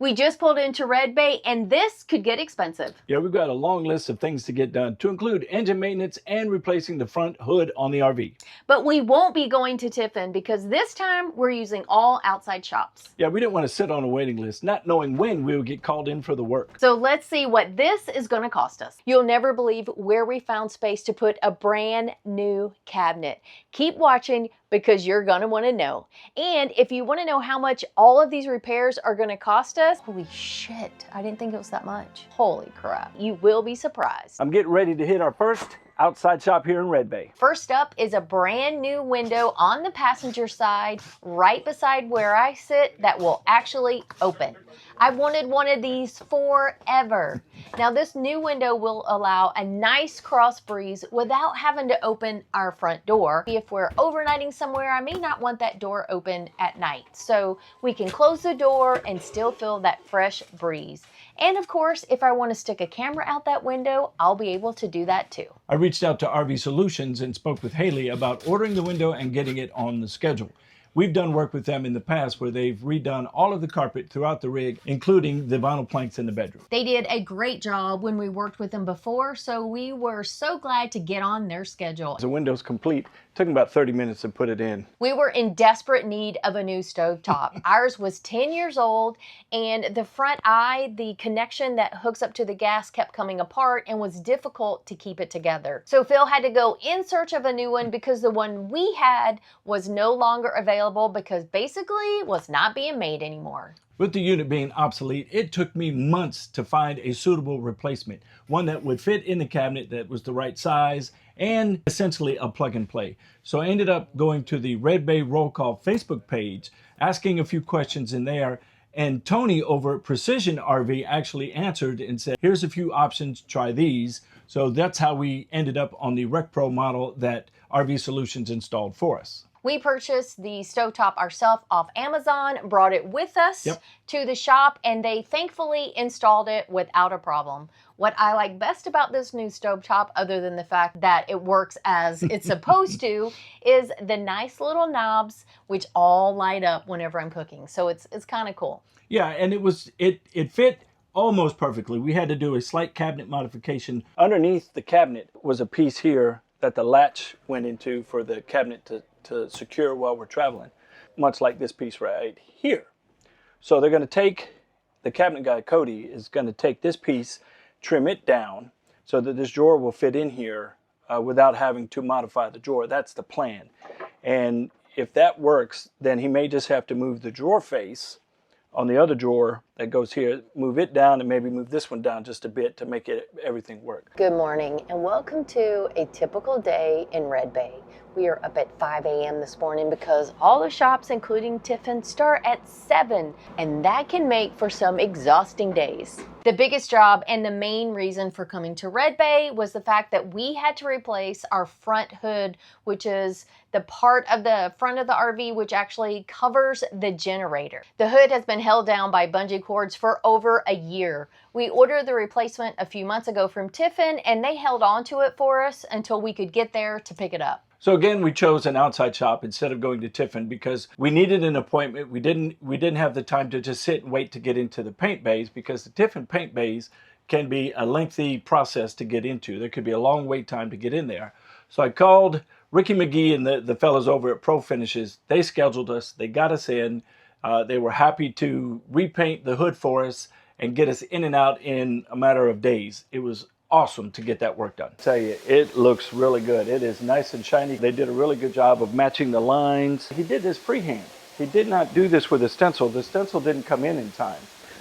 We just pulled into Red Bay, and this could get expensive. Yeah, we've got a long list of things to get done, to include engine maintenance and replacing the front hood on the RV. But we won't be going to Tiffin because this time we're using all outside shops. Yeah, we didn't want to sit on a waiting list, not knowing when we would get called in for the work. So let's see what this is going to cost us. You'll never believe where we found space to put a brand new cabinet. Keep watching because you're going to want to know. And if you want to know how much all of these repairs are going to cost us, holy shit, I didn't think it was that much. Holy crap. You will be surprised. I'm getting ready to hit our first outside shop here in Red Bay. First up is a brand new window on the passenger side, right beside where I sit, that will actually open. I've wanted one of these forever. Now this new window will allow a nice cross breeze without having to open our front door. If we're overnighting somewhere, I may not want that door open at night. So we can close the door and still feel that fresh breeze. And of course, if I want to stick a camera out that window, I'll be able to do that too. I reached out to RV Solutions and spoke with Haley about ordering the window and getting it on the schedule. We've done work with them in the past where they've redone all of the carpet throughout the rig, including the vinyl planks in the bedroom. They did a great job when we worked with them before, so we were so glad to get on their schedule. The window's complete. It took them about 30 minutes to put it in. We were in desperate need of a new stovetop. Ours was 10 years old, and the front eye, the connection that hooks up to the gas, kept coming apart and was difficult to keep it together. So Phil had to go in search of a new one because the one we had was no longer available because basically was not being made anymore. With the unit being obsolete, it took me months to find a suitable replacement, one that would fit in the cabinet, that was the right size, and essentially a plug and play. So I ended up going to the Red Bay Roll Call Facebook page, asking a few questions in there, and Tony over at Precision RV actually answered and said, here's a few options, try these. So that's how we ended up on the Rec Pro model that RV Solutions installed for us. We purchased the stovetop ourselves off Amazon, brought it with us to the shop, and they thankfully installed it without a problem. What I like best about this new stovetop, other than the fact that it works as it's supposed to, is the nice little knobs, which all light up whenever I'm cooking. So it's kind of cool. Yeah, and it fit almost perfectly. We had to do a slight cabinet modification. Underneath the cabinet was a piece here that the latch went into for the cabinet to secure while we're traveling, much like this piece right here. So they're going to take, the cabinet guy Cody is going to take this piece, trim it down so that this drawer will fit in here without having to modify the drawer. That's the plan. And if that works, then he may just have to move the drawer face on the other drawer that goes here, move it down and maybe move this one down just a bit to make everything work. Good morning and welcome to a typical day in Red Bay. We are up at 5 a.m. this morning because all the shops, including Tiffin, start at 7, and that can make for some exhausting days. The biggest job and the main reason for coming to Red Bay was the fact that we had to replace our front hood, which is the part of the front of the RV which actually covers the generator. The hood has been held down by bungee cords for over a year. We ordered the replacement a few months ago from Tiffin, and they held on to it for us until we could get there to pick it up. So again, we chose an outside shop instead of going to Tiffin because we needed an appointment. We didn't have the time to just sit and wait to get into the paint bays because the Tiffin paint bays can be a lengthy process to get into. There could be a long wait time to get in there. So I called Ricky McGee and the fellas over at Pro Finishes. They scheduled us. They got us in. They were happy to repaint the hood for us and get us in and out in a matter of days. It was awesome to get that work done. I tell you, it looks really good. It is nice and shiny. They did a really good job of matching the lines. He did this freehand. He did not do this with a stencil. The stencil didn't come in time.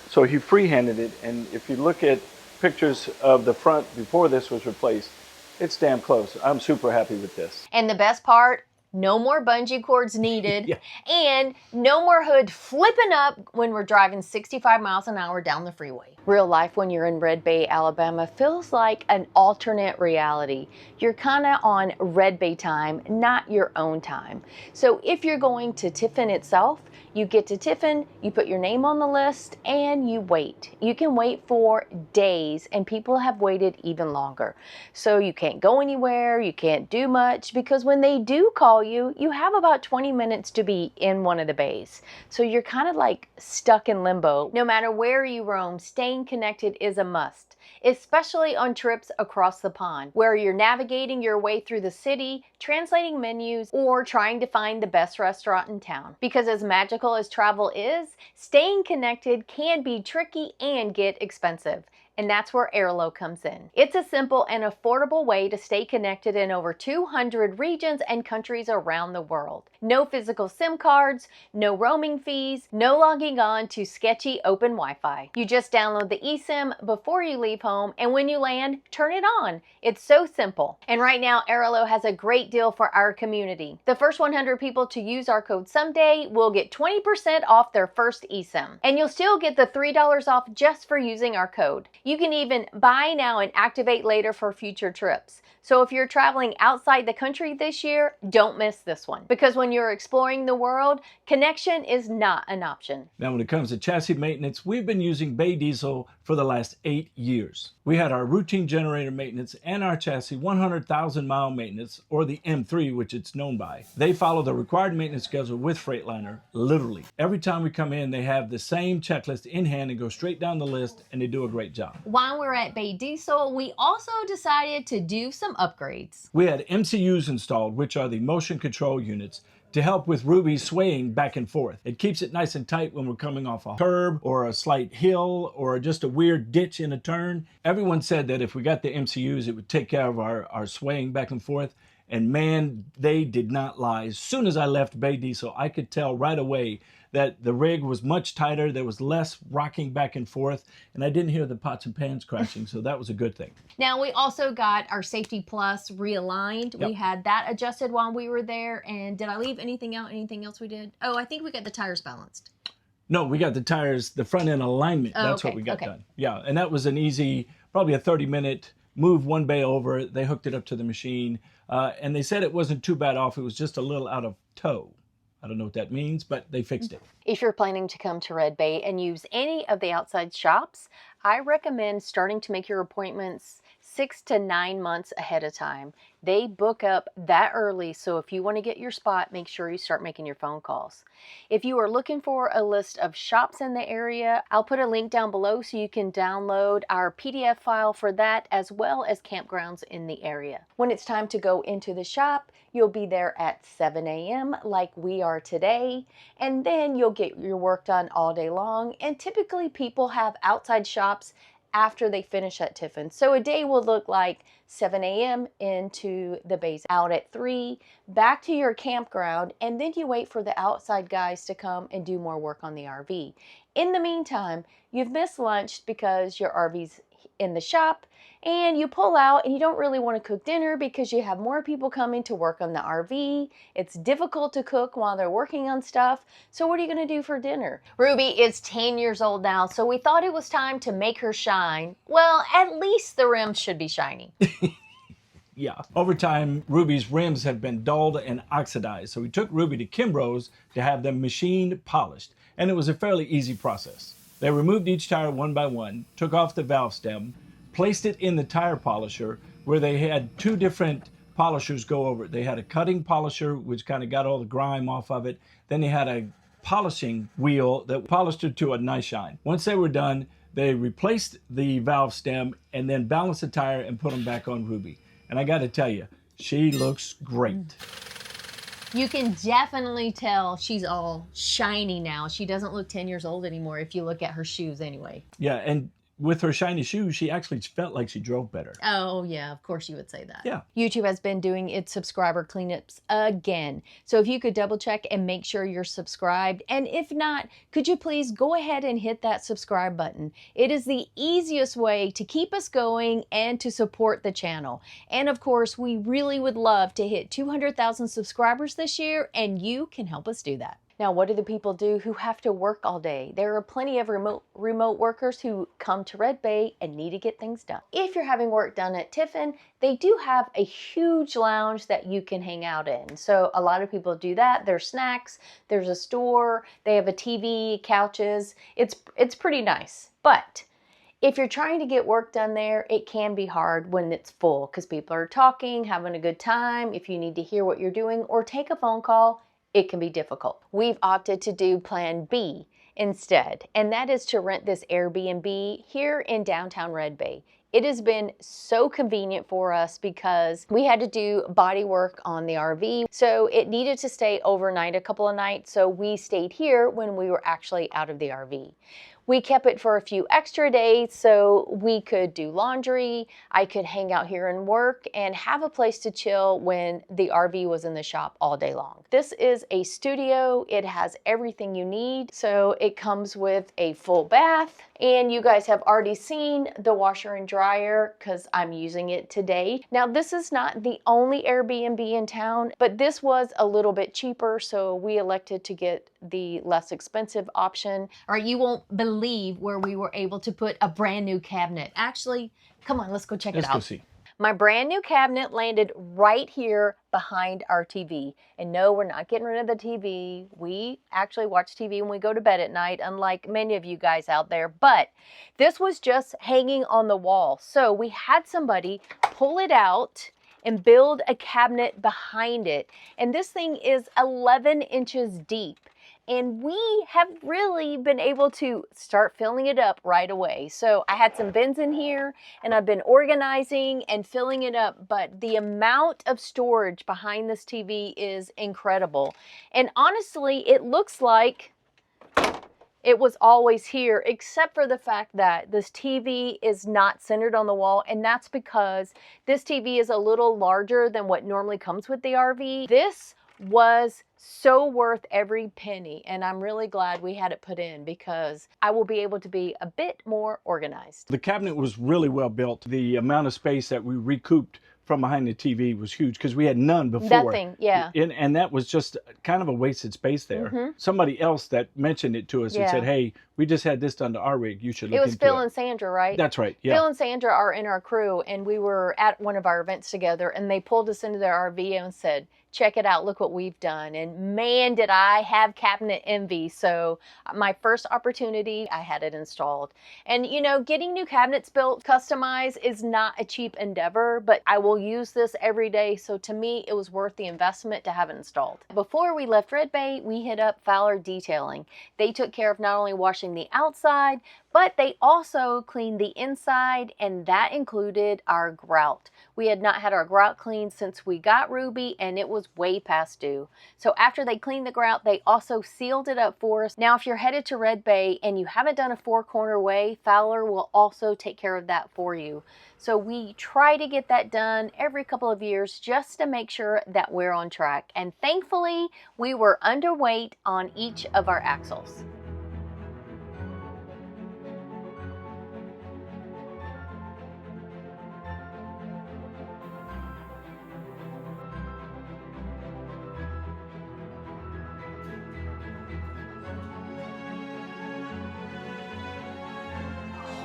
So he freehanded it, and if you look at pictures of the front before this was replaced, it's damn close. I'm super happy with this. And the best part, no more bungee cords needed, and no more hood flipping up when we're driving 65 miles an hour down the freeway. Real life when you're in Red Bay, Alabama feels like an alternate reality. You're kind of on Red Bay time, not your own time. So if you're going to Tiffin itself, You get to Tiffin, you put your name on the list, and you wait. You can wait for days, and people have waited even longer. So you can't go anywhere, you can't do much, because when they do call you, you have about 20 minutes to be in one of the bays. So you're kind of like stuck in limbo. No matter where you roam, staying connected is a must, especially on trips across the pond, where you're navigating your way through the city, translating menus, or trying to find the best restaurant in town. Because as magical as travel is, staying connected can be tricky and get expensive. And that's where Airlo comes in. It's a simple and affordable way to stay connected in over 200 regions and countries around the world. No physical SIM cards, no roaming fees, no logging on to sketchy open Wi-Fi. You just download the eSIM before you leave home, and when you land, turn it on. It's so simple. And right now, Airlo has a great deal for our community. The first 100 people to use our code someday will get 20% off their first eSIM. And you'll still get the $3 off just for using our code. You can even buy now and activate later for future trips. So if you're traveling outside the country this year, don't miss this one. Because when you're exploring the world, connection is not an option. Now, when it comes to chassis maintenance, we've been using Bay Diesel for the last 8 years. We had our routine generator maintenance and our chassis 100,000 mile maintenance, or the M3, which it's known by. They follow the required maintenance schedule with Freightliner, literally. Every time we come in, they have the same checklist in hand and go straight down the list, and they do a great job. While we're at Bay Diesel, we also decided to do some upgrades. We had MCUs installed, which are the motion control units, to help with Ruby's swaying back and forth. It keeps it nice and tight when we're coming off a curb or a slight hill or just a weird ditch in a turn. Everyone said that if we got the MCUs, it would take care of our swaying back and forth. And man, they did not lie. As soon as I left Bay Diesel, I could tell right away that the rig was much tighter, there was less rocking back and forth, and I didn't hear the pots and pans crashing, so that was a good thing. Now, we also got our Safety Plus realigned. Yep. We had that adjusted while we were there, and did I leave anything out? Anything else we did? Oh, I think we got the tires balanced. No, we got the tires, the front end alignment. Oh, That's okay, what we got okay. done. Yeah, and that was an easy, probably a 30-minute move one bay over. They hooked it up to the machine, and they said it wasn't too bad off. It was just a little out of tow. I don't know what that means, but they fixed it. If you're planning to come to Red Bay and use any of the outside shops, I recommend starting to make your appointments 6 to 9 months ahead of time. They book up that early, so if you want to get your spot, make sure you start making your phone calls. If you are looking for a list of shops in the area, I'll put a link down below so you can download our PDF file for that, as well as campgrounds in the area. When it's time to go into the shop, you'll be there at 7 a.m. like we are today, and then you'll get your work done all day long. And typically people have outside shops after they finish at Tiffin. So a day will look like 7 a.m. into the bays, out at 3, back to your campground, and then you wait for the outside guys to come and do more work on the RV. In the meantime, you've missed lunch because your RV's in the shop, and you pull out and you don't really want to cook dinner because you have more people coming to work on the RV. It's difficult to cook while they're working on stuff. So what are you going to do for dinner? Ruby is 10 years old now, so we thought it was time to make her shine. Well, at least the rims should be shiny. Yeah. Over time, Ruby's rims have been dulled and oxidized. So we took Ruby to Kimbrough's to have them machined polished. And it was a fairly easy process. They removed each tire one by one, took off the valve stem, placed it in the tire polisher where they had 2 different polishers go over it. They had a cutting polisher, which kind of got all the grime off of it. Then they had a polishing wheel that polished it to a nice shine. Once they were done, they replaced the valve stem and then balanced the tire and put them back on Ruby. And I got to tell you, she looks great. You can definitely tell she's all shiny now. She doesn't look 10 years old anymore if you look at her shoes anyway. Yeah, and with her shiny shoes, she actually felt like she drove better. Oh, yeah, of course you would say that. Yeah. YouTube has been doing its subscriber cleanups again. So if you could double check and make sure you're subscribed. And if not, could you please go ahead and hit that subscribe button? It is the easiest way to keep us going and to support the channel. And of course, we really would love to hit 200,000 subscribers this year, and you can help us do that. Now, what do the people do who have to work all day? There are plenty of remote workers who come to Red Bay and need to get things done. If you're having work done at Tiffin, they do have a huge lounge that you can hang out in. So a lot of people do that. There's snacks, there's a store, they have a TV, couches. It's pretty nice. But if you're trying to get work done there, it can be hard when it's full because people are talking, having a good time. If you need to hear what you're doing or take a phone call, it can be difficult. We've opted to do plan B instead, and that is to rent this Airbnb here in downtown Red Bay. It has been so convenient for us because we had to do body work on the RV, so it needed to stay overnight a couple of nights, so we stayed here when we were actually out of the RV. We kept it for a few extra days so we could do laundry, I could hang out here and work, and have a place to chill when the RV was in the shop all day long. This is a studio. It has everything you need. So it comes with a full bath, and you guys have already seen the washer and dryer because I'm using it today. Now, this is not the only Airbnb in town, but this was a little bit cheaper, so we elected to get the less expensive option. All right, you won't believe where we were able to put a brand new cabinet. Actually, come on, let's go check it out. Let's go see. My brand new cabinet landed right here behind our TV. And no, we're not getting rid of the TV. We actually watch TV when we go to bed at night, unlike many of you guys out there. But this was just hanging on the wall. So we had somebody pull it out and build a cabinet behind it. And this thing is 11 inches deep. And we have really been able to start filling it up right away. So I had some bins in here and I've been organizing and filling it up, but the amount of storage behind this TV is incredible. And honestly, it looks like it was always here, except for the fact that this TV is not centered on the wall, and that's because this TV is a little larger than what normally comes with the RV. This was so worth every penny, and I'm really glad we had it put in because I will be able to be a bit more organized. The cabinet was really well built. The amount of space that we recouped from behind the TV was huge because we had none before. Nothing, yeah. And that was just kind of a wasted space there. Somebody else that mentioned it to us and said, hey, we just had this done to our rig. You should look into it. It was Phil and Sandra, right? That's right, yeah. Phil and Sandra are in our crew, and we were at one of our events together, and they pulled us into their RV and said, check it out, look what we've done. And man, did I have cabinet envy. So my first opportunity, I had it installed. And you know, getting new cabinets built, customized is not a cheap endeavor, but I will use this every day. So to me, it was worth the investment to have it installed. Before we left Red Bay, we hit up Fowler Detailing. They took care of not only washing the outside, but they also cleaned the inside, and that included our grout. We had not had our grout cleaned since we got Ruby, and it was way past due. So after they cleaned the grout, they also sealed it up for us. Now, if you're headed to Red Bay and you haven't done a four-corner way, Fowler will also take care of that for you. So we try to get that done every couple of years just to make sure that we're on track. And thankfully, we were underweight on each of our axles.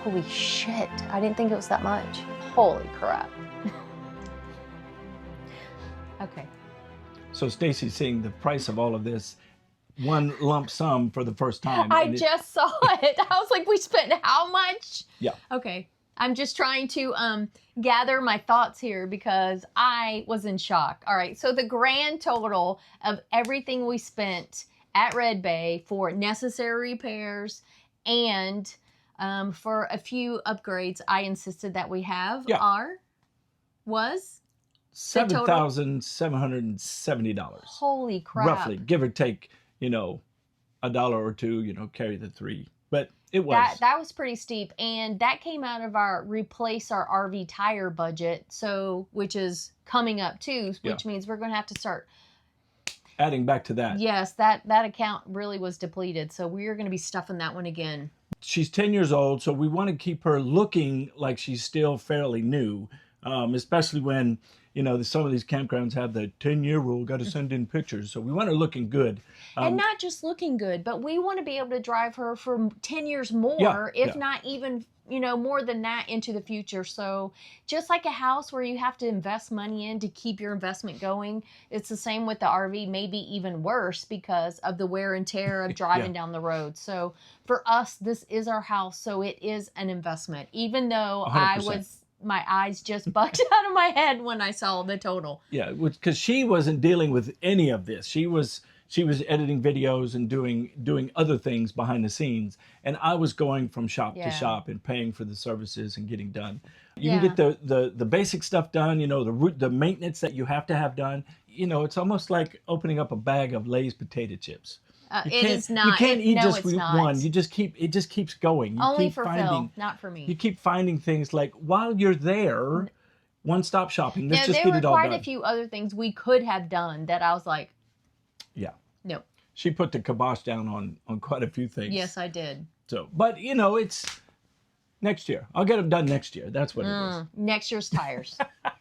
Holy shit, I didn't think it was that much. Holy crap. Okay. So Stacy's seeing the price of all of this, one lump sum for the first time. I just saw it. I was like, we spent how much? Yeah. Okay. I'm just trying to gather my thoughts here because I was in shock. All right, so the grand total of everything we spent at Red Bay for necessary repairs and for a few upgrades I insisted that we have was $7,770. Holy crap. Roughly, give or take, you know, $1 or two, you know, carry the three. But it was. That was pretty steep. And that came out of our replace our RV tire budget, so which is coming up too, which means we're going to have to start adding back to that. Yes, that account really was depleted. So we're going to be stuffing that one again. She's 10 years old, so we want to keep her looking like she's still fairly new, especially when, some of these campgrounds have the 10-year rule, got to send in pictures. So we want her looking good. And not just looking good, but we want to be able to drive her for 10 years more, if not even, more than that into the future. So just like a house where you have to invest money in to keep your investment going, it's the same with the RV, maybe even worse because of the wear and tear of driving down the road. So for us, this is our house. So it is an investment, even though 100%. my eyes just bugged out of my head when I saw the total. Yeah, because she wasn't dealing with any of this. She was editing videos and doing other things behind the scenes, and I was going from shop to shop and paying for the services and getting done. You can get the basic stuff done, the maintenance that you have to have done. It's almost like opening up a bag of Lay's potato chips. It is not. You can't eat just it's not. one. It just keeps going. Only for Phil, not for me. You keep finding things like while you're there, one-stop shopping. Let's just get it all done. There were quite a few other things we could have done that I was like, no. She put the kibosh down on quite a few things. Yes, I did. So, but it's next year. I'll get them done next year. That's what it is. Next year's tires.